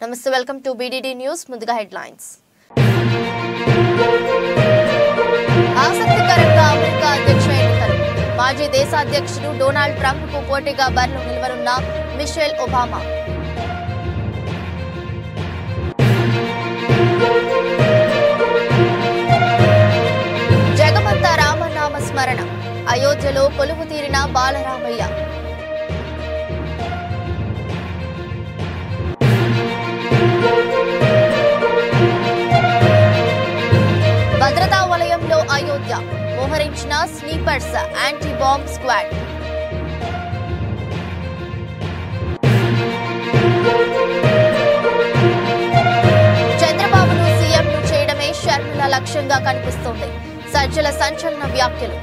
నమస్తే, welcome to BDD news. ముందుగా headlines. ఆసక్తికరంగా అమెరికా అధ్యక్ష ఎన్నికలు. మాజీ దేశాధ్యక్షుడు డొనాల్డ్ ట్రంప్ కు పోటీగా బరిలో నిలవనున్న మిషెల్ ఒబామా. జగమంతా రామనామ స్మరణ. అయోధ్యలో కొలువు తీరిన బాలరామయ్య. భద్రతా వలయంలో అయోధ్య మోహరించిన స్లీపర్స్ యాంటీ బాంబ్ స్క్వాడ్. చంద్రబాబును సీఎంను చేయడమే షర్మిల లక్ష్యంగా కనిపిస్తోంది. సజ్జల సంచలన వ్యాఖ్యలు.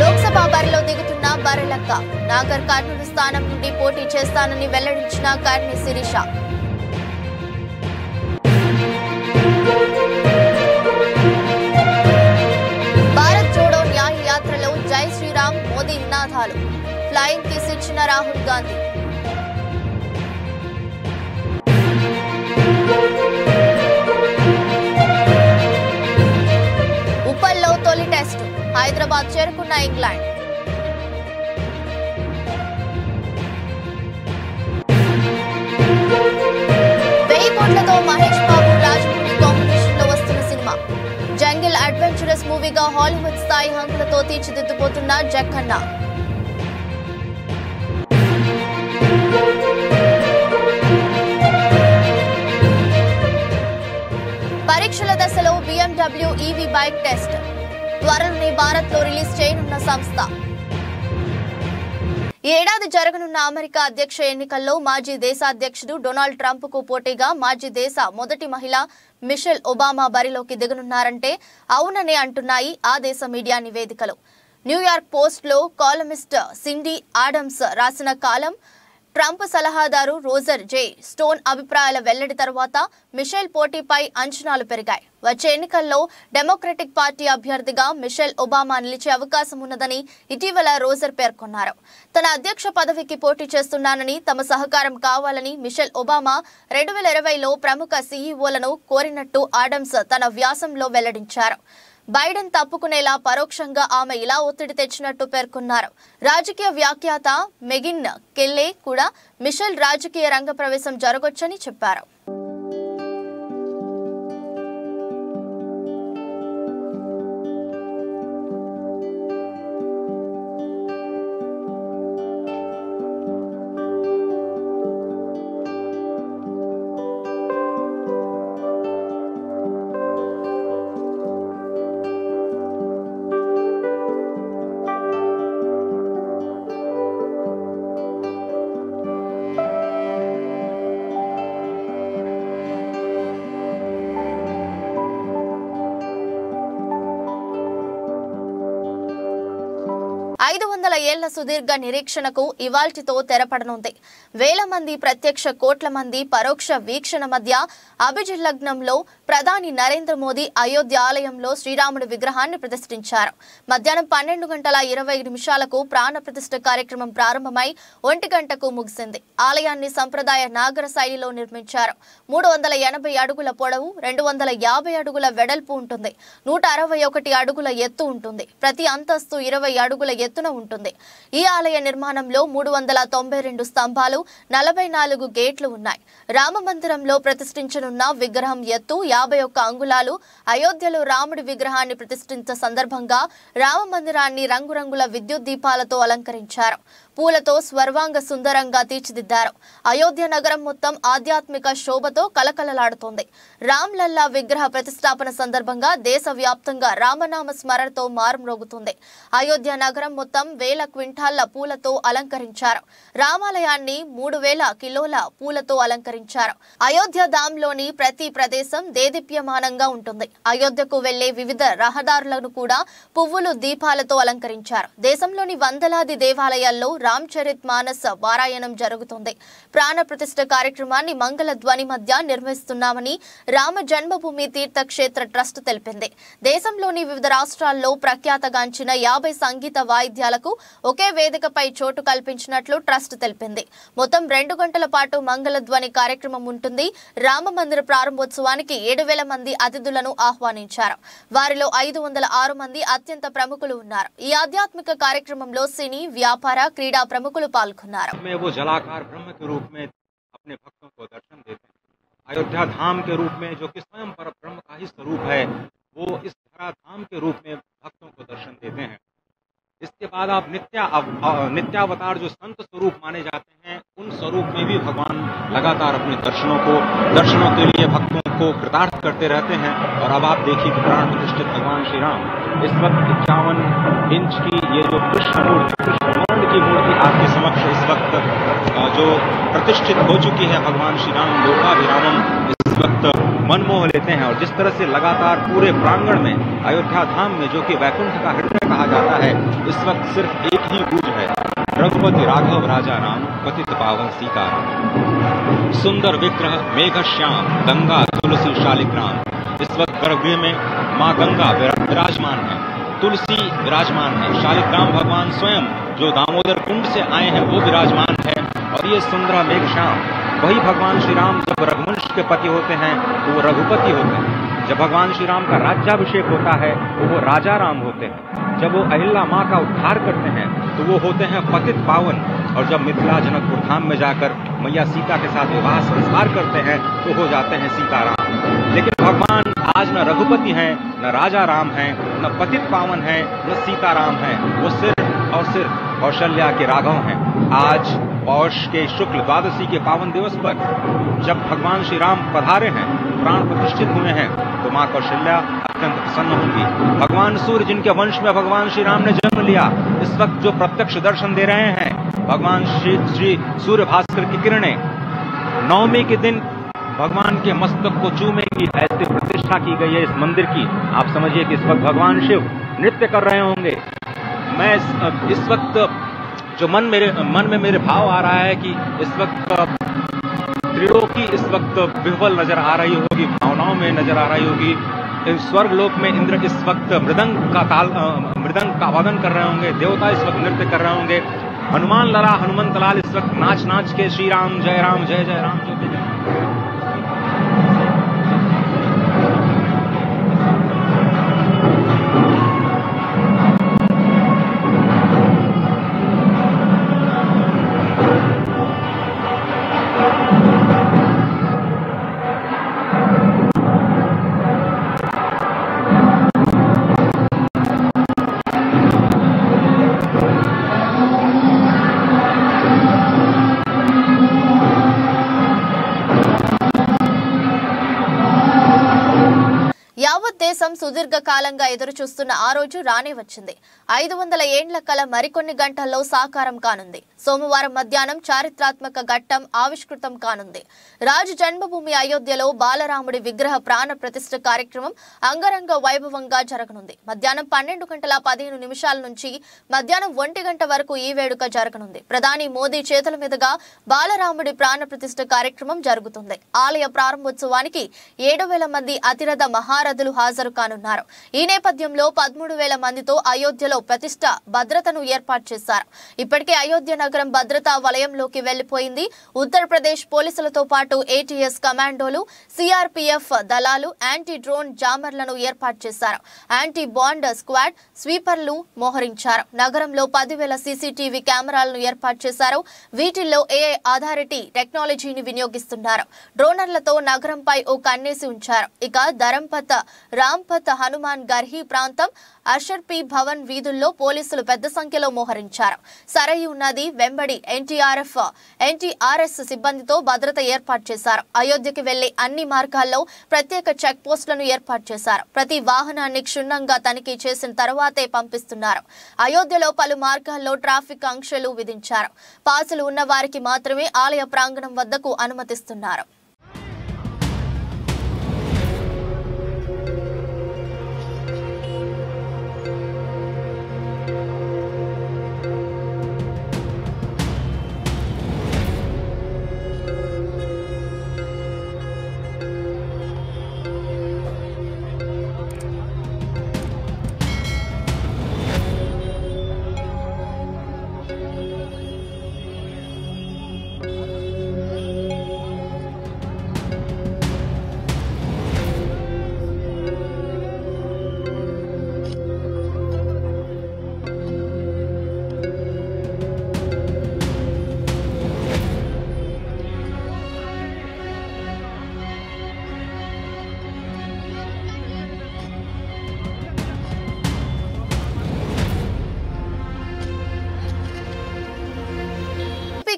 లోక్సభ బరిలో దిగుతున్న బరిలక్క. నాగర్ కర్నూలు స్థానం నుండి పోటీ చేస్తానని వెల్లడించిన కర్ణి శిరీష. భారత్ జోడో న్యాయ యాత్రలో జై శ్రీరామ్ మోదీ నినాదాలు. ఫ్లయింగ్ కిస్ ఇచ్చిన రాహుల్ గాంధీ. ఉప్పల్లో తొలి టెస్టు. హైదరాబాద్ చేరుకున్న ఇంగ్లాండ్. కోట్లతో మహేష్ బాబు రాజమౌళి కాంబినేషన్ లో వస్తున్న సినిమా. జంగిల్ అడ్వెంచరస్ మూవీగా హాలీవుడ్ స్థాయి హంగులతో తీర్చిదిద్దుపోతున్న జక్కన్న. పరీక్షల దశలో BMW EV బైక్ టెస్ట్. త్వరలోనే భారత్ లో రిలీజ్ చేయనున్న సంస్థ. ఈ ఏడాది జరగనున్న అమెరికా అధ్యక్ష ఎన్నికల్లో మాజీ దేశాధ్యక్షుడు డొనాల్డ్ ట్రంప్ కు పోటీగా మాజీ దేశ మొదటి మహిళ మిషెల్ ఒబామా బరిలోకి దిగనున్నారంటే అవుననే అంటున్నాయి ఆ దేశ మీడియా నివేదికలు. న్యూయార్క్ పోస్ట్ లో కాలమిస్ట్ సిండీ ఆడమ్స్ రాసిన కాలం, ట్రంప్ సలహాదారు రోజర్ జే స్టోన్ అభిప్రాయాల వెల్లడి తర్వాత మిషెల్ పోటీపై అంచనాలు పెరిగాయి. వచ్చే ఎన్నికల్లో డెమోక్రటిక్ పార్టీ అభ్యర్థిగా మిషెల్ ఒబామా నిలిచే అవకాశం ఉన్నదని ఇటీవల రోజర్ పేర్కొన్నారు. తన అధ్యక్ష పదవికి పోటీ చేస్తున్నానని, తమ సహకారం కావాలని మిషెల్ ఒబామా 2020లో ప్రముఖ సీఈఓలను కోరినట్టు ఆడమ్స్ తన వ్యాసంలో వెల్లడించారు. బైడెన్ తప్పుకునేలా పరోక్షంగా ఆమె ఇలా ఒత్తిడి తెచ్చినట్టు పేర్కొన్నారు. రాజకీయ వ్యాఖ్యాత మెగిన్ కెల్లే కూడా మిషెల్ రాజకీయ రంగ ప్రవేశం జరగొచ్చని చెప్పారు. ఏళ్ల సుదీర్ఘ నిరీక్షణకు ఇవాల్టితో తెరపడనుంది. వేల మంది ప్రత్యక్ష, కోట్ల మంది పరోక్ష వీక్షణ మధ్య అభిజిల్లగ్నంలో ప్రధాని నరేంద్ర మోదీ అయోధ్య ఆలయంలో శ్రీరాముడి విగ్రహాన్ని ప్రతిష్ఠించారు. మధ్యాహ్నం 12:20 ప్రాణ ప్రతిష్ఠ కార్యక్రమం ప్రారంభమై 1 గంటకు ముగిసింది. ఆలయాన్ని సంప్రదాయ నాగర శైలిలో నిర్మించారు. 380 అడుగుల పొడవు, 250 అడుగుల వెడల్పు ఉంటుంది. 161 అడుగుల ఎత్తు ఉంటుంది. ప్రతి అంతస్తు 20 అడుగుల ఎత్తున ఉంటుంది. ఈ ఆలయ నిర్మాణంలో 392 స్తంభాలు, 44 గేట్లు ఉన్నాయి. రామ మందిరంలో ప్రతిష్ఠించనున్న విగ్రహం ఎత్తు 51 అంగుళాలు. అయోధ్యలో రాముడి విగ్రహాన్ని ప్రతిష్ఠించ సందర్భంగా రామ మందిరాన్ని రంగురంగుల విద్యుత్ దీపాలతో అలంకరించారు. పూలతో స్వర్వాంగ సుందరంగా తీర్చిదిద్దారు. అయోధ్య నగరం మొత్తం ఆధ్యాత్మిక శోభతో కలకలలాడుతోంది. రామ్ లల్లా విగ్రహ ప్రతిష్టాపన సందర్భంగా దేశవ్యాప్తంగా రామనామ స్మరణతో మారుమ్రోగుతుంది. అయోధ్య నగరం మొత్తం వేల క్వింటాళ్ల పూలతో అలంకరించారు. రామాలయాన్ని 3000 కిలోల పూలతో అలంకరించారు. అయోధ్య ధామ్లోని ప్రతి ప్రదేశం దేదీప్యమానంగా ఉంటుంది. అయోధ్యకు వెళ్లే వివిధ రహదారులను కూడా పువ్వులు, దీపాలతో అలంకరించారు. దేశంలోని వందలాది దేవాలయాల్లో రామచరిత్ మానస్ పారాయణం జరుగుతుంది. ప్రాణ ప్రతిష్ఠ కార్యక్రమాన్ని మంగళ ధ్వని మధ్య నిర్వహిస్తున్నామని రామ జన్మభూమి తీర్థక్షేత్ర ట్రస్ట్ తెలిపింది. దేశంలోని వివిధ రాష్ట్రాల్లో ప్రఖ్యాతగాంచిన 50 సంగీత వాయిద్యాలకు ఒకే వేదికపై చోటు కల్పించినట్లు ట్రస్ట్ తెలిపింది. మొత్తం 2 గంటల పాటు మంగళ ధ్వని కార్యక్రమం ఉంటుంది. రామ మందిర ప్రారంభోత్సవానికి 7,000 మంది అతిథులను ఆహ్వానించారు. వారిలో 506 మంది అత్యంత ప్రముఖులు ఉన్నారు. ఈ ఆధ్యాత్మిక కార్యక్రమంలో సినీ, వ్యాపార, క్రీడా ప్రముఖులు పాల్గొన్నారు. वो जलाकार ब्रह्म के रूप में अपने भक्तों को दर्शन देते हैं। अयोध्या धाम के रूप में जो कि स्वयं पर ब्रह्म का ही स्वरूप है, वो इस धरा धाम के रूप में भक्तों को दर्शन देते हैं। इसके बाद आप नित्यावतार जो संत स्वरूप माने जाते हैं, उन स्वरूप में भी भगवान लगातार अपने दर्शनों के लिए भक्तों को कृतार्थ करते रहते हैं। और अब आप देखिए कि प्राण प्रतिष्ठित भगवान श्री राम इस वक्त 51 इंच की ये जो कृष्ण की मूर्ति आपके समक्ष इस वक्त जो प्रतिष्ठित हो चुकी है, भगवान श्री राम लोकाभिरामम इस वक्त मन मोह लेते हैं। और जिस तरह से लगातार पूरे प्रांगण में अयोध्या धाम में जो कि वैकुंठ का हृदय कहा जाता है, इस वक्त सिर्फ एक ही गूंज है, रघुपति राघव राजा राम पतित पावन सीताराम। सुंदर विग्रह मेघ श्याम गंगा तुलसी शालिग्राम। इस वक्त गर्भगृह में माँ गंगा विराजमान है, तुलसी विराजमान है, शालिग्राम भगवान स्वयं जो दामोदर कुंड से आए हैं वो विराजमान है। और ये सुंदर मेघ श्याम वही भगवान श्री राम जब रघुवंश के पति होते हैं तो वो रघुपति होते हैं। जब भगवान श्री राम का राज्याभिषेक होता है तो वो राजा राम होते हैं। जब वो अहिल्या माँ का उद्धार करते हैं तो वो होते हैं पतित पावन। और जब मिथिला जनकपुर धाम में जाकर मैया सीता के साथ विवाह संस्कार करते हैं तो हो जाते हैं सीताराम। लेकिन भगवान आज न रघुपति हैं, न राजा राम हैं, न पतित पावन हैं, न सीताराम हैं। वो सिर्फ और सिर्फ कौशल्या के राघव हैं। आज पौष के शुक्ल द्वादशी के पावन दिवस पर जब भगवान श्री राम पधारे हैं, प्राण प्रतिष्ठित हुए हैं, तो माँ कौशल्या अत्यंत प्रसन्न होंगी। भगवान सूर्य जिनके वंश में भगवान श्री राम ने जन्म लिया, इस वक्त जो प्रत्यक्ष दर्शन दे रहे हैं, भगवान श्री सूर्य भास्कर की किरणें नवमी के दिन भगवान के मस्तक को चूमेंगी। ऐसे प्रतिष्ठा की गई है इस मंदिर की। आप समझिए कि इस वक्त भगवान शिव नृत्य कर रहे होंगे। मैं इस वक्त जो मन में मेरे भाव आ रहा है कि इस वक्त त्रिलोकी इस वक्त विह्वल नजर आ रही होगी, भावनाओं में नजर आ रही होगी। स्वर्ग लोक में इंद्र इस वक्त मृदंग का वादन कर रहे होंगे, देवता इस वक्त नृत्य कर रहे होंगे। हनुमान लला हनुमंत लाल इस वक्त नाच के श्री राम जय राम जय जय राम जो जय। యావత్ దేశం సుదీర్ఘ కాలంగా ఎదురుచూస్తున్న ఆ రోజు రానే వచ్చింది. 500 ఏండ్ల కల మరికొన్ని గంటల్లో సాకారం కానుంది. సోమవారం మధ్యాహ్నం చారిత్రాత్మక ఘట్టం ఆవిష్కృతం కానుంది. రాజ జన్మభూమి అయోధ్యలో బాలరాముడి విగ్రహ ప్రాణ ప్రతిష్ఠ కార్యక్రమం అంగరంగ వైభవంగా జరగనుంది. మధ్యాహ్నం 12:15 నుంచి మధ్యాహ్నం 1 గంట వరకు ఈ వేడుక జరగనుంది. ప్రధాని మోదీ చేతుల మీదుగా బాలరాముడి ప్రాణ ప్రతిష్ఠ కార్యక్రమం జరుగుతుంది. ఆలయ ప్రారంభోత్సవానికి 7,000 మంది అతిరథ మహారథులు హాజరు కానున్నారు. ఈ నేపథ్యంలో 13,000 మందితో అయోధ్యలో ప్రతిష్ఠ భద్రతను ఏర్పాటు చేశారు. ఇప్పటికే అయోధ్య నగరం భద్రతా వలయంలోకి వెళ్లిపోయింది. ఉత్తరప్రదేశ్ పోలీసులతో పాటు ఏటీఎస్ కమాండోలు, సిఆర్పీఎఫ్ దళాలు, యాంటీ డ్రోన్ జామర్లను ఏర్పాటు చేశారు. యాంటీ బాండ్ స్క్వాడ్ స్వీపర్లు మోహరించారు. నగరంలో 10,000 సీసీటీవీ కెమెరాలను ఏర్పాటు చేశారు. వీటిల్లో ఏఐ ఆధారిటీ టెక్నాలజీని వినియోగిస్తున్నారు. డ్రోనర్లతో నగరంపై ఓ కన్నేసి ఉంచారు. ఇక ధరంపత్, రాంపత్, హనుమాన్ గర్హి ప్రాంతం, అర్షర్పి భవన్ వీధుల్లో పోలీసులు పెద్ద సంఖ్యలో మోహరించారు. సరయూ నది వెంబడి ఎన్టీఆర్ఎస్ సిబ్బందితో భద్రత ఏర్పాటు చేశారు. అయోధ్యకి వెళ్లే అన్ని మార్గాల్లో ప్రత్యేక చెక్ పోస్టులను ఏర్పాటు చేశారు. ప్రతి వాహనాన్ని క్షుణ్ణంగా తనిఖీ చేసిన తర్వాతే పంపిస్తున్నారు. అయోధ్యలో పలు మార్గాల్లో ట్రాఫిక్ ఆంక్షలు విధించారు. పాసులు ఉన్న వారికి మాత్రమే ఆలయ ప్రాంగణం వద్దకు అనుమతిస్తున్నారు.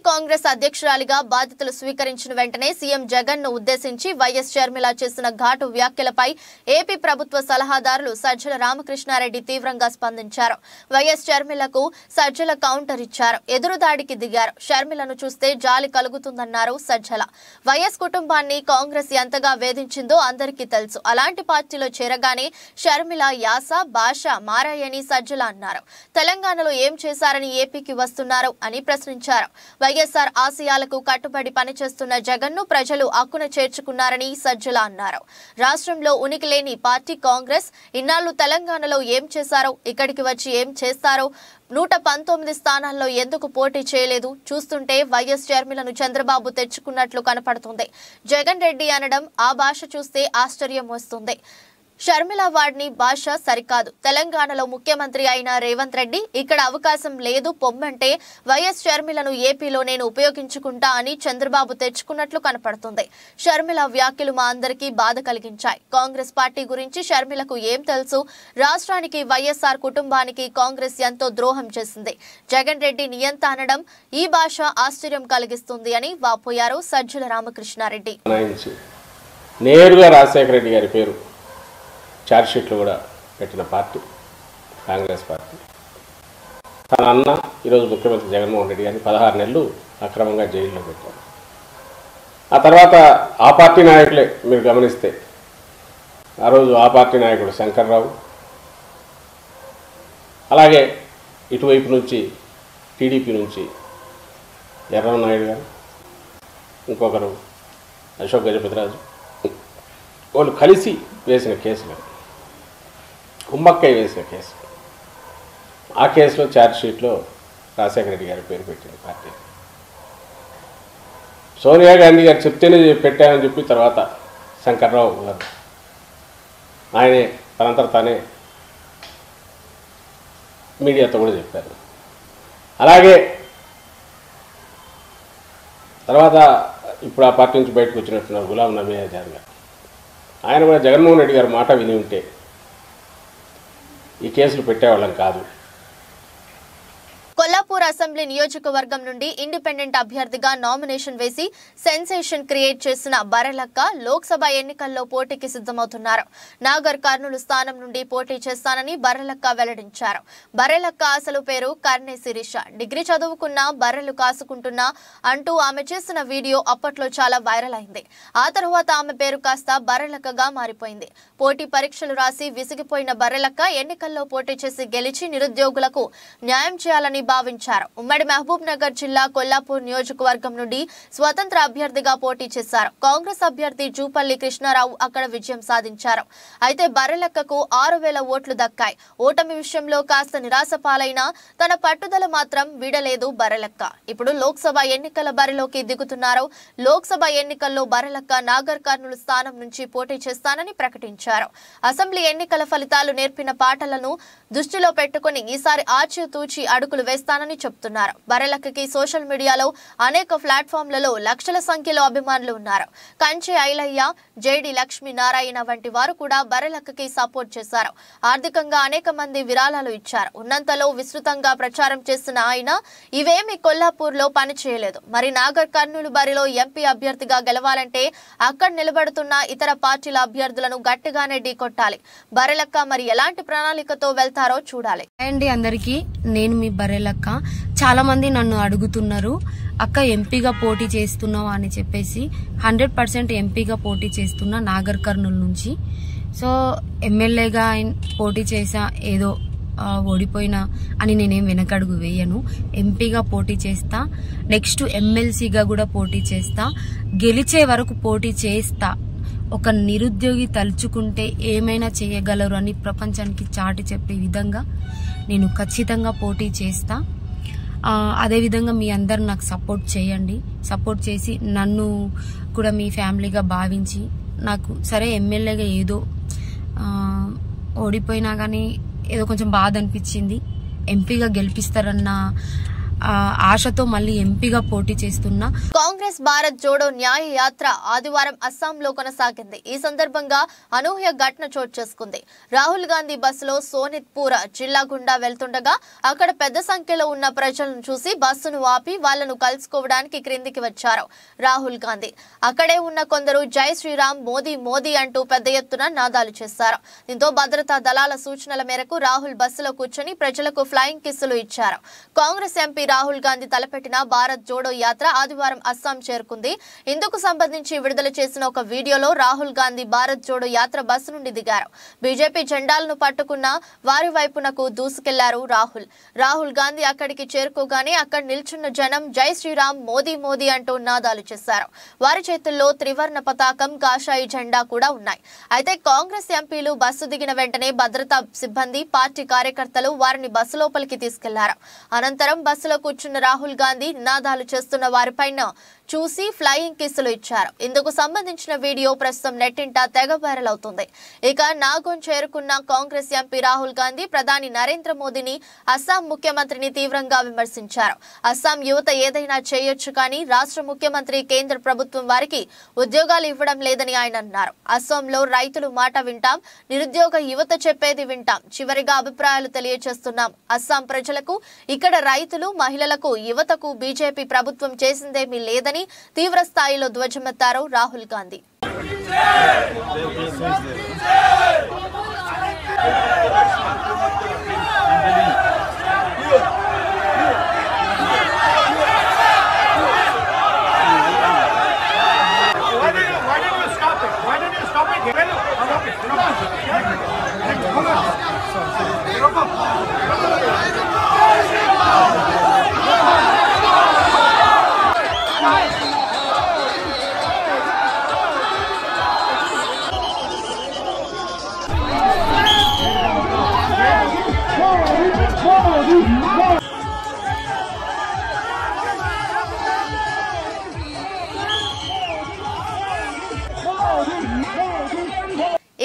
కాంగ్రెస్ అధ్యక్షురాలిగా బాధ్యతలు స్వీకరించిన వెంటనే సీఎం జగన్ ను ఉద్దేశించి వైఎస్ షర్మిల చేసిన ఘాటు వ్యాఖ్యలపై ఏపీ ప్రభుత్వ సలహాదారులు సజ్జల రామకృష్ణారెడ్డి తీవ్రంగా స్పందించారు. వైఎస్ షర్మిలకు సజ్జల కౌంటర్ ఇచ్చారు. ఎదురుదాడికి దిగారు. షర్మిలను చూస్తే జాలి కలుగుతుందన్నారు సజ్జల. వైఎస్ కుటుంబాన్ని కాంగ్రెస్ ఎంతగా వేధించిందో అందరికీ తెలుసు. అలాంటి పార్టీలో చేరగానే షర్మిల యాస భాష మారాయని సజ్జల అన్నారు. తెలంగాణలో ఏం చేశారని ఏపీకి వస్తున్నారు అని ప్రశ్నించారు. వైఎస్ఆర్ ఆశయాలకు కట్టుబడి పనిచేస్తున్న జగన్ ను ప్రజలు అక్కున చేర్చుకున్నారని సజ్జల అన్నారు. రాష్ట్రంలో ఉనికి లేని పార్టీ కాంగ్రెస్. ఇన్నాళ్లు తెలంగాణలో ఏం చేశారో, ఇక్కడికి వచ్చి ఏం చేస్తారో, 119 స్థానాల్లో ఎందుకు పోటీ చేయలేదు? చూస్తుంటే వైఎస్ షర్మిలను చంద్రబాబు తెచ్చుకున్నట్లు కనపడుతుంది. జగన్ రెడ్డి అనడం ఆ భాష చూస్తే ఆశ్చర్యం వస్తుంది. షర్మిల వాడిని భాష సరికాదు. తెలంగాణలో ముఖ్యమంత్రి అయిన రేవంత్ రెడ్డి ఇక్కడ అవకాశం లేదు పొమ్మంటే వైఎస్ షర్మిలను ఏపీలో నేను ఉపయోగించుకుంటా అని చంద్రబాబు తెచ్చుకున్నట్లు కనపడుతుంది. షర్మిల వ్యాఖ్యలు మా అందరికీ బాధ కలిగించాయి. కాంగ్రెస్ పార్టీ గురించి షర్మిలకు ఏం తెలుసు? రాష్ట్రానికి వైఎస్ఆర్ కుటుంబానికి కాంగ్రెస్ ఎంతో ద్రోహం చేసింది. జగన్ రెడ్డి నియంత అనడం ఈ భాష ఆశ్చర్యం కలిగిస్తుంది అని వాపోయారు సజ్జల రామకృష్ణారెడ్డి. నేరుగా రాజశేఖర రెడ్డి గారి పేరు ఛార్జ్షీట్లు కూడా పెట్టిన పార్టీ కాంగ్రెస్ పార్టీ. తన అన్న ఈరోజు ముఖ్యమంత్రి జగన్మోహన్ రెడ్డి గారిని 16 నెలలు అక్రమంగా జైల్లో పెట్టారు. ఆ తర్వాత ఆ పార్టీ నాయకులే మీరు గమనిస్తే ఆ రోజు ఆ పార్టీ నాయకుడు శంకర్రావు, అలాగే ఇటువైపు నుంచి టీడీపీ నుంచి ఎర్రనాయుడు గారు, ఇంకొకరు అశోక్ గజపతిరాజు, వాళ్ళు కలిసి వేసిన కేసులు, కుమ్మక్కై వేసిన కేసు. ఆ కేసులో ఛార్జ్షీట్లో రాజశేఖర రెడ్డి గారి పేరు పెట్టింది పార్టీ. సోనియా గాంధీ గారు చెప్తేనే పెట్టామని చెప్పి తర్వాత శంకర్రావు గారు ఆయనే తనంతట తానే మీడియాతో కూడా చెప్పారు. అలాగే తర్వాత ఇప్పుడు ఆ పార్టీ నుంచి బయటకు వచ్చినట్టున్నారు గులాం నబీ ఆజాద్ గారు. ఆయన కూడా జగన్మోహన్ రెడ్డి గారి మాట విని ఉంటే ఈ కేసులు పెట్టేవాళ్ళం కాదు. కొల్లాపూర్ అసెంబ్లీ నియోజకవర్గం నుండి ఇండిపెండెంట్ అభ్యర్థిగా నామినేషన్ వేసి సెన్సేషన్ క్రియేట్ చేసిన బర్రెలక్క లోక్సభ ఎన్నికల్లో పోటీకి సిద్ధమవుతున్నారు. నాగర్ కర్నూలు స్థానం నుండి పోటీ చేస్తానని బర్రెలక్క వెల్లడించారు. బర్రెలక్క అసలు పేరు కర్ణే శిరీష. డిగ్రీ చదువుకున్న బర్రెలు కాసుకుంటున్నా అంటూ ఆమె చేసిన వీడియో అప్పట్లో చాలా వైరల్ అయింది. ఆ తర్వాత ఆమె పేరు కాస్త బర్రెలక్కగా మారిపోయింది. పోటీ పరీక్షలు రాసి విసిగిపోయిన బర్రెలక్క ఎన్నికల్లో పోటీ చేసి గెలిచి నిరుద్యోగులకు న్యాయం చేయాలని భావించారు. ఉమ్మడి మహబూబ్ నగర్ జిల్లా కొల్లాపూర్ నియోజకవర్గం నుండి స్వతంత్ర అభ్యర్థిగా పోటీ చేశారు. కాంగ్రెస్ అభ్యర్థి జూపల్లి కృష్ణారావు అక్కడ విజయం సాధించారు. అయితే బర్రెలక్కకు 6,000 ఓట్లు దక్కాయి. ఓటమి విషయంలో కాస్త నిరాశ పాలైనా తన పట్టుదల మాత్రం వీడలేదు బర్రెలక్క. ఇప్పుడు లోక్సభ ఎన్నికల బరిలోకి దిగుతున్నారు. లోక్సభ ఎన్నికల్లో బర్రెలక్క నాగర్ కర్నూలు స్థానం నుంచి పోటీ చేస్తానని ప్రకటించారు. అసెంబ్లీ ఎన్నికల ఫలితాలు నేర్పిన పాటలను దృష్టిలో పెట్టుకుని ఈసారి ఆచితూచి అడుగులు వేస్తానని చెప్తున్నారు. బర్రెలక్కకి సోషల్ మీడియాలో అనేక ప్లాట్ఫామ్లలో లక్షల సంఖ్యలో అభిమానులు ఉన్నారు. కంచె ఐలయ్య, జేడి లక్ష్మీ నారాయణ వంటి వారు కూడా బర్రెలక్కకి సపోర్ట్ చేశారు. ఆర్థికంగా అనేక మంది విరాళాలు ఇచ్చారు. ఉన్నంతలో విస్తృతంగా ప్రచారం చేస్తున్న ఆయన ఇవేమీ కొల్లాపూర్లో పనిచేయలేదు. మరి నాగర్ కర్నూలు బరిలో ఎంపీ అభ్యర్థిగా గెలవాలంటే అక్కడ నిలబడుతున్న ఇతర పార్టీల అభ్యర్థులను గట్టిగానే ఢీకొట్టాలి. బర్రెలక్క మరి ఎలాంటి ప్రణాళికతో వెళ్తారో చూడాలి. అండి అందరికీ, నేను మీ బర్రెలక్క. చాలా మంది నన్ను అడుగుతున్నారు, అక్క ఎంపీగా పోటీ చేస్తున్నావా అని చెప్పేసి. 100% ఎంపీగా పోటీ చేస్తున్నా నాగర్ కర్నూలు నుంచి. సో ఎమ్మెల్యేగా పోటీ చేసా, ఏదో ఓడిపోయినా అని నేనేం వెనకడుగు వేయను. ఎంపీగా పోటీ చేస్తా, నెక్స్ట్ ఎమ్మెల్సీగా కూడా పోటీ చేస్తా, గెలిచే వరకు పోటీ చేస్తా. ఒక నిరుద్యోగి తలుచుకుంటే ఏమైనా చేయగలరు అని ప్రపంచానికి చాటి చెప్పే విధంగా నేను ఖచ్చితంగా పోటీ చేస్తా. అదేవిధంగా మీ అందరు నాకు సపోర్ట్ చేయండి. సపోర్ట్ చేసి నన్ను కూడా మీ ఫ్యామిలీగా భావించి, నాకు సరే ఎమ్మెల్యేగా ఏదో ఓడిపోయినా కానీ ఏదో కొంచెం బాధ అనిపించింది. ఎంపీగా గెలిపిస్తారన్న ఆశతో మళ్ళీ ఎంపీగా పోటీ చేస్తున్నా. కాంగ్రెస్ భారత్ జోడో న్యాయ యాత్ర ఆదివారం అస్సాంలో కొనసాగింది. ఈ సందర్భంగా అనూహ్య ఘటన చోటు చేసుకుంది. రాహుల్ గాంధీ బస్సులో సోనిత్పూర్ జిల్లా గుండా వెళ్తుండగా అక్కడ పెద్ద సంఖ్యలో ఉన్న ప్రజలను చూసి బస్సును ఆపి వాళ్లను కలుసుకోవడానికి క్రిందికి వచ్చారు రాహుల్ గాంధీ. అక్కడే ఉన్న కొందరు జై శ్రీరామ్, మోదీ మోదీ అంటూ పెద్ద ఎత్తున నాదాలు చేశారు. దీంతో భద్రతా దళాల సూచనల మేరకు రాహుల్ బస్సులో కూర్చొని ప్రజలకు ఫ్లయింగ్ కిస్సులు ఇచ్చారు. కాంగ్రెస్ ఎంపీ రాహుల్ గాంధీ తలపెట్టిన భారత్ జోడో యాత్ర ఆదివారం అస్సాం చేరుకుంది. ఇందుకు సంబంధించి విడుదల చేసిన ఒక వీడియోలో రాహుల్ గాంధీ భారత్ జోడో యాత్ర బస్సు నుండి దిగారు. బీజేపీ జెండాలను పట్టుకున్న వారి వైపునకు దూసుకెళ్లారు రాహుల్ గాంధీ అక్కడికి చేరుకోగానే అక్కడ నిల్చున్న జనం జై శ్రీరామ్, మోదీ మోదీ అంటూ నాదాలు చేశారు. వారి చేతుల్లో త్రివర్ణ పతాకం, కాషాయి జెండా కూడా ఉన్నాయి. అయితే కాంగ్రెస్ ఎంపీలు బస్సు దిగిన వెంటనే భద్రతా సిబ్బంది, పార్టీ కార్యకర్తలు వారిని బస్సు లోపలికి తీసుకెళ్లారు. అనంతరం బస్సులో కూర్చున్న రాహుల్ గాంధీ నినాదాలు చేస్తున్న వారిపైన చూసి ఫ్లయింగ్ కిస్సులు ఇచ్చారు. ఇందుకు సంబంధించిన వీడియో ప్రస్తుతం నెట్టింట తెగ వైరల్ అవుతుంది. ఇక నాగోన్ చేరుకున్న కాంగ్రెస్ ఎంపీ రాహుల్ గాంధీ ప్రధాని నరేంద్ర మోదీని, అస్సాం ముఖ్యమంత్రిని తీవ్రంగా విమర్శించారు. అస్సాం యువత ఏదైనా చేయొచ్చు కానీ రాష్ట్ర ముఖ్యమంత్రి, కేంద్ర ప్రభుత్వం వారికి ఉద్యోగాలు ఇవ్వడం లేదని ఆయన అన్నారు. అస్సాంలో రైతులు మాట వింటాం, నిరుద్యోగ యువత చెప్పేది వింటాం. చివరిగా అభిప్రాయాలు తెలియజేస్తున్నాం. అస్సాం ప్రజలకు, ఇక్కడ రైతులు, మహిళలకు, యువతకు బీజేపీ ప్రభుత్వం చేసిందేమీ లేదని తీవ్ర స్థాయిలో ధ్వజమెత్తారు రాహుల్ గాంధీ.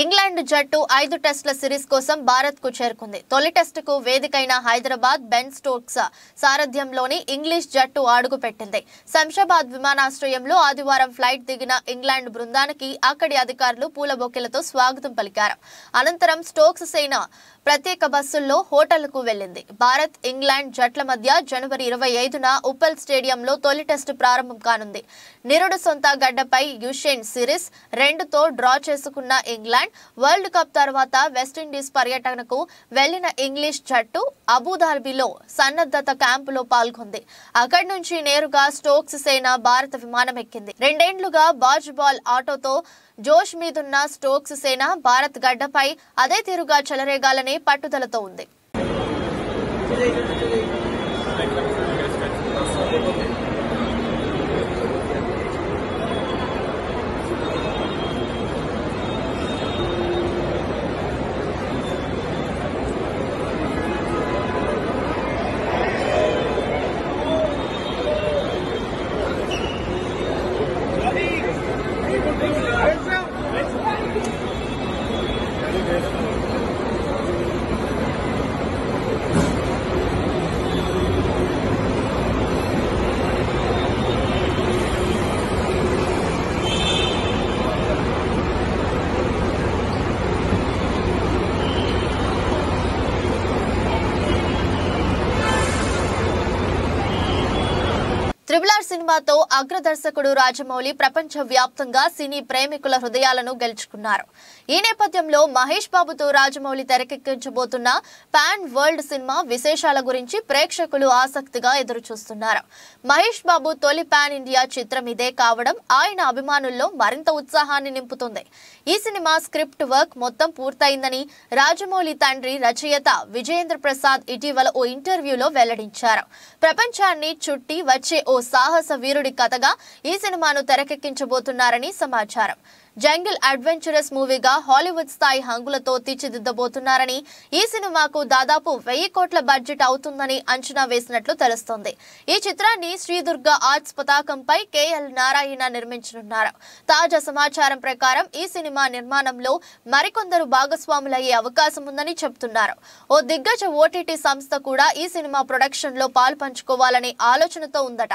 ఇంగ్లాండ్ జట్టు 5 టెస్టుల సిరీస్ కోసం భారత్ కు చేరుకుంది. తొలి టెస్టుకు వేదికైన హైదరాబాద్ బెన్ స్టోక్స్ సారథ్యంలోని ఇంగ్లీష్ జట్టు అడుగుపెట్టింది. శంషాబాద్ విమానాశ్రయంలో ఆదివారం ఫ్లైట్ దిగిన ఇంగ్లాండ్ బృందానికి అక్కడి అధికారులు పూల బొకేలతో స్వాగతం పలికారు. అనంతరం స్టోక్స్ సేన ప్రత్యేక బస్సుల్లో హోటల్కు వెళ్లింది. భారత్, ఇంగ్లాండ్ జట్ల మధ్య జనవరి 25న ఉప్పల్ స్టేడియంలో తొలి టెస్టు ప్రారంభం కానుంది. నిరుడు సొంత గడ్డపై యుషేన్ సిరీస్ 2తో డ్రా చేసుకున్న ఇంగ్లాండ్ వరల్డ్ కప్ తర్వాత వెస్టిండీస్ పర్యటనకు వెళ్లిన ఇంగ్లీష్ జట్టు అబుదాబిలో సన్నద్ధత క్యాంపులో పాల్గొంది. అక్కడి నుంచి నేరుగా స్టోక్స్ సేన భారత విమానం ఎక్కింది. 2 ఏళ్లుగా బాజ్ బాల్ ఆటోతో జోష్ మీదున్న స్టోక్స్ సేన భారత్ గడ్డపై అదే తీరుగా చెలరేగాలనే పట్టుదలతో ఉంది. RRR సినిమాతో అగ్రదర్శకుడు రాజమౌళి ప్రపంచ వ్యాప్తంగా సినీ ప్రేమికుల హృదయాలను గెలుచుకున్నారు. ఈ నేపథ్యంలో మహేష్ బాబుతో రాజమౌళి తెరకెక్కించబోతున్న పాన్ వరల్డ్ సినిమా విశేషాల గురించి ప్రేక్షకులు ఆసక్తిగా ఎదురుచూస్తున్నారు. మహేష్ బాబు తొలి పాన్ ఇండియా చిత్రం ఇదే కావడం ఆయన అభిమానుల్లో మరింత ఉత్సాహాన్ని నింపుతుంది. ఈ సినిమా స్క్రిప్ట్ వర్క్ మొత్తం పూర్తయిందని రాజమౌళి తండ్రి రచయిత విజయేంద్ర ప్రసాద్ ఇటీవల ఓ ఇంటర్వ్యూలో వెల్లడించారు. ప్రపంచాన్ని చుట్టి వచ్చే ఓ సాహస వీరుడి కథగా ఈ సినిమాను తెరకెక్కించబోతున్నారని సమాచారం. జంగిల్ అడ్వెంచరస్ మూవీగా హాలీవుడ్ స్థాయి హంగులతో తీర్చిదిద్దబోతున్నారని, ఈ సినిమాకు దాదాపు 1000 కోట్ల బడ్జెట్ అవుతుందని అంచనా వేసినట్లు తెలుస్తోంది. ఈ చిత్రాన్ని శ్రీదుర్గ ఆర్ట్స్ పతాకంపై కేఎల్ నారాయణ నిర్మించనున్నారు. తాజా సమాచారం ప్రకారం ఈ సినిమా నిర్మాణంలో మరికొందరు భాగస్వాములయ్యే అవకాశం ఉందని చెబుతున్నారు. ఓ దిగ్గజ ఓటీటీ సంస్థ కూడా ఈ సినిమా ప్రొడక్షన్ లో పాలుపంచుకోవాలనే ఆలోచనతో ఉందట.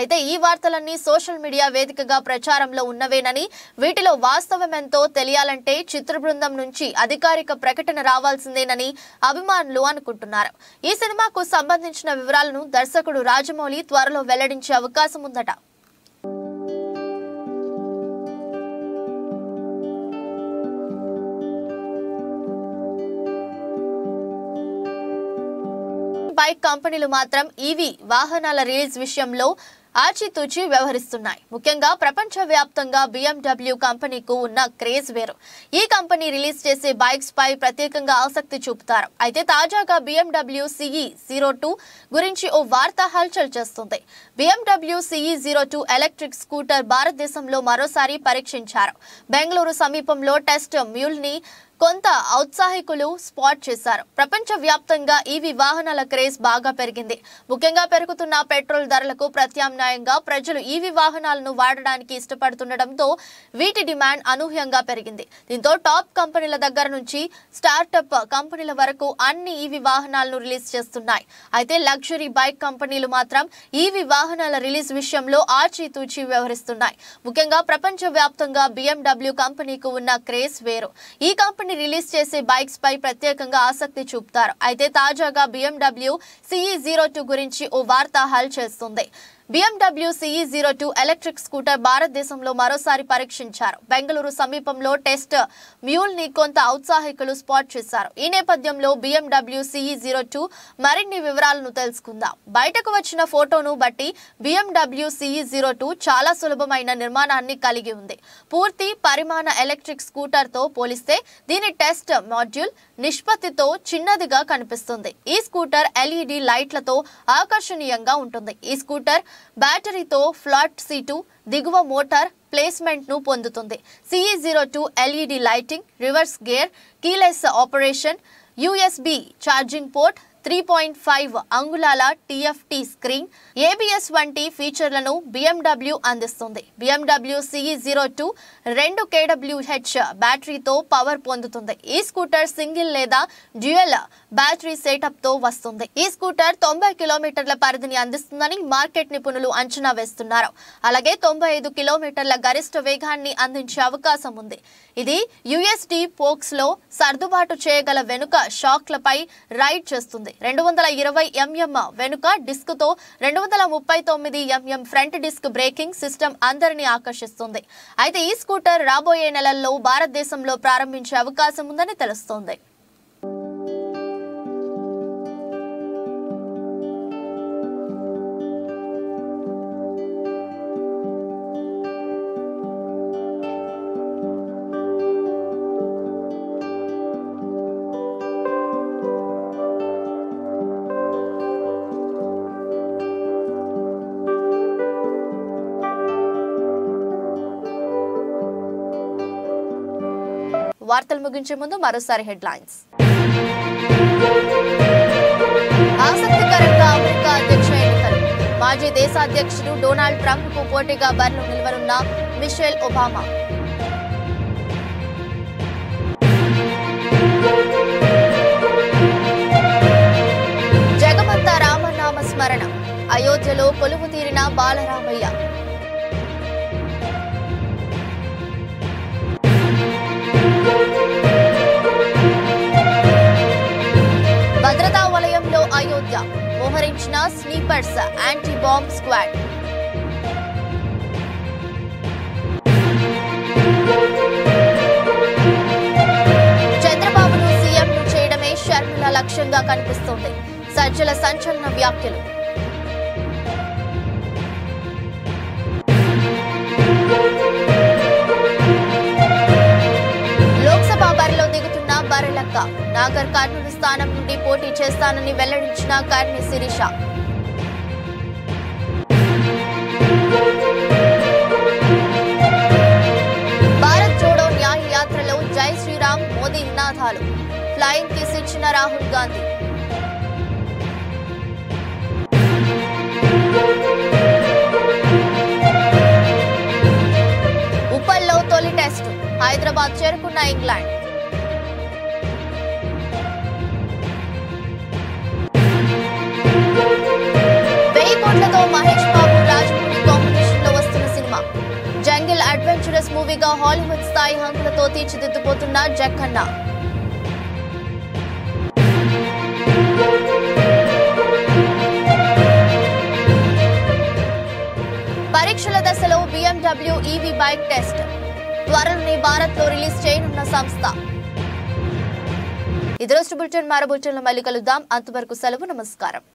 అయితే ఈ వార్తలన్నీ సోషల్ మీడియా వేదికగా ప్రచారంలో ఉన్నవేనని, వీటిలో వాస్తవమెంతో తెలియాలంటే చిత్ర బృందం నుంచి అధికారిక ప్రకటన రావాల్సిందేనని అభిమానులు అనుకుంటున్నారు. ఈ సినిమాకు సంబంధించిన వివరాలను దర్శకుడు రాజమౌళి త్వరలో వెల్లడించే అవకాశం ఉందట. బైక్ కంపెనీలు మాత్రం ఈవీ వాహనాల రిలీజ్ విషయంలో ఆచితూచి వ్యవహరిస్తున్నాయి. ముఖ్యంగా ప్రపంచ వ్యాప్తంగా BMW కంపెనీకు ఉన్న క్రేజ్ వేరు. ఈ కంపెనీ రిలీజ్ చేసే బైక్స్ పై ప్రత్యేకంగా ఆసక్తి చూపుతారు. అయితే తాజాగా BMW CE 02 గురించి ఓ వార్త హల్చల్ చేస్తుంది. BMW CE 02 ఎలక్ట్రిక్ స్కూటర్ భారతదేశంలో మరోసారి పరీక్షించారు. బెంగళూరు సమీపంలో టెస్ట్ మ్యూల్ ని కొంత ఔత్సాహికులు స్పాట్ చేశారు. ప్రపంచ వ్యాప్తంగా ఈవీ వాహనాల క్రేజ్ బాగా పెరిగింది. ముఖ్యంగా పెరుగుతున్న పెట్రోల్ ధరలకు ప్రత్యామ్నాయంగా ప్రజలు ఈవీ వాహనాలను వాడడానికి ఇష్టపడుతుండటంతో వీటి డిమాండ్ అనూహ్యంగా పెరిగింది. దీంతో టాప్ కంపెనీల దగ్గర నుంచి స్టార్టప్ కంపెనీల వరకు అన్ని ఈవీ వాహనాలను రిలీజ్ చేస్తున్నాయి. అయితే లగ్జరీ బైక్ కంపెనీలు మాత్రం ఈవీ వాహనాల రిలీజ్ విషయంలో ఆచితూచి వ్యవహరిస్తున్నాయి. ముఖ్యంగా ప్రపంచ వ్యాప్తంగా BMW కంపెనీకు ఉన్న క్రేజ్ వేరు. ఈ కంపెనీ రిలీజ్ చేసే బైక్స్ పై ప్రత్యేకంగా ఆసక్తి చూపుతారు. అయితే తాజాగా BMW CE 02 గురించి ఓ వార్త హల్ చేస్తుంది. BMW CE 02 ఎలక్ట్రిక్ స్కూటర్ భారతదేశంలో మరోసారి పరీక్షించారు. బెంగళూరు సమీపంలో టెస్ట్ మ్యూల్ ని కొంత ఔత్సాహికులు స్పాట్ చేశారు. ఈ నేపథ్యంలో BMW CE 02 మరిన్ని వివరాలను తెలుసుకుందాం. బయటకు వచ్చిన ఫోటోను బట్టి BMW CE 02 చాలా సులభమైన నిర్మాణాన్ని కలిగి ఉంది. పూర్తి పరిమాణ ఎలక్ట్రిక్ స్కూటర్ తో పోలిస్తే దీని టెస్ట్ మాడ్యూల్ నిష్పత్తితో చిన్నదిగా కనిపిస్తుంది. ఈ స్కూటర్ LED లైట్లతో ఆకర్షణీయంగా ఉంటుంది. ఈ స్కూటర్ బ్యాటరీతో ఫ్లాట్ సీటు, దిగువ మోటార్ ప్లేస్మెంట్ ను పొందుతుంది. CE 02 LED lighting, reverse gear, keyless operation, USB charging port, 3.5 అంగుళాల TFT స్క్రీన్, ABS వంటి ఫీచర్లను BMW అందిస్తుంది. BMW CE 02 2 kWh బ్యాటరీతో పవర్ పొందుతుంది. ఈ స్కూటర్ సింగిల్ లేదా డ్యూయల్ బ్యాటరీ సెటప్ తో వస్తుంది. ఈ స్కూటర్ 90 కిలోమీటర్ల పరిధిని అందిస్తుందని మార్కెట్ నిపుణులు అంచనా వేస్తున్నారు. అలాగే 95 కిలోమీటర్ల గరిష్ట వేగాన్ని అందించే అవకాశం ఉంది. ఇది USD పోక్స్ లో సర్దుబాటు చేయగల వెనుక షాక్లపై రైడ్ చేస్తుంది. 220 mm వెనుక డిస్క్ తో 239 mm front disc braking system అందరినీ ఆకర్షిస్తుంది. అయితే ఈ స్కూటర్ రాబోయే నెలల్లో భారతదేశంలో ప్రారంభించే అవకాశం ఉందని తెలుస్తోంది. వార్తలు ముగించే ముందు మరోసారి హెడ్లైన్స్. ఆసక్తికరంగా అమెరికా అధ్యక్ష ఎన్నికలు. మాజీ దేశాధ్యక్షుడు డొనాల్డ్ ట్రంప్ కు పోటీగా బరిలో నిలవనున్న మిషెల్ ఒబామా. జగమంత రామనామ స్మరణ. అయోధ్యలో కొలువు తీరిన బాలరామయ్య. భద్రతా వలయంలో అయోధ్య మోహరించిన స్నీపర్స్ యాంటీ బాంబ్ స్క్వాడ్. చంద్రబాబును సీఎంను చేయడమే షర్మిల లక్ష్యంగా కనిపిస్తోంది. సజ్జల సంచలన వ్యాఖ్యలు. లోక్సభ బరిలో దిగుతున్న బర్రెలక్క. నాగర్ కర్నూలు స్థానం నుండి పోటీ చేస్తానని వెల్లడించిన కర్ణి శిరీష. భారత్ ఫ్లయింగ్ కిస్ ఇచ్చిన రాహుల్ గాంధీ. ఉప్పల్లో తొలి టెస్టు హైదరాబాద్ చేరుకున్న ఇంగ్లాండ్. కోట్లతో మహేష్ బాబు రాజమౌళి కాంబినేషన్ లో వస్తున్న సినిమా జంగిల్ అడ్వెంచరస్ మూవీగా హాలీవుడ్ స్థాయి హంగులతో తీర్చిదిద్దుపోతున్న జక్కన్న. పరీక్షల దశలో BMW EV బైక్ టెస్ట్ త్వరలోనే భారత్ లో రిలీజ్ చేయనున్న సంస్థ. ఇది రోజు బులెటిన్. మరో బులెటిన్ లో మళ్ళీ కలుద్దాం. అంతవరకు సెలవు. నమస్కారం.